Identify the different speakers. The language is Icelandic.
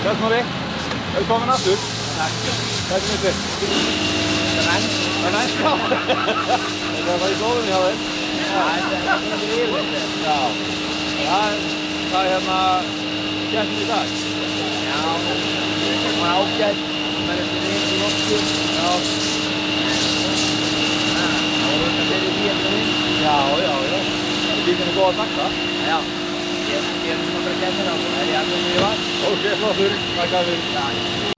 Speaker 1: Bless Snorri. Velkommen aftur.
Speaker 2: Takk.
Speaker 1: Hvað finnst þér?
Speaker 2: Það er næst.
Speaker 1: Það er næst, já. Þetta var í góðunni hjá þér.
Speaker 2: Það er yfirleitt.
Speaker 1: Já. Það er hérna keppnin í dag.
Speaker 2: Já, það var ágætt. Það var eftir við í lokku.
Speaker 1: Já.
Speaker 2: Það var þetta fyrir því að við.
Speaker 1: Já. Bílinn er góð að takta.
Speaker 2: Já. Ég er nokkra keppnir á. Það er ég alveg sem ég var.
Speaker 1: Ok, flottur. Takk að þér.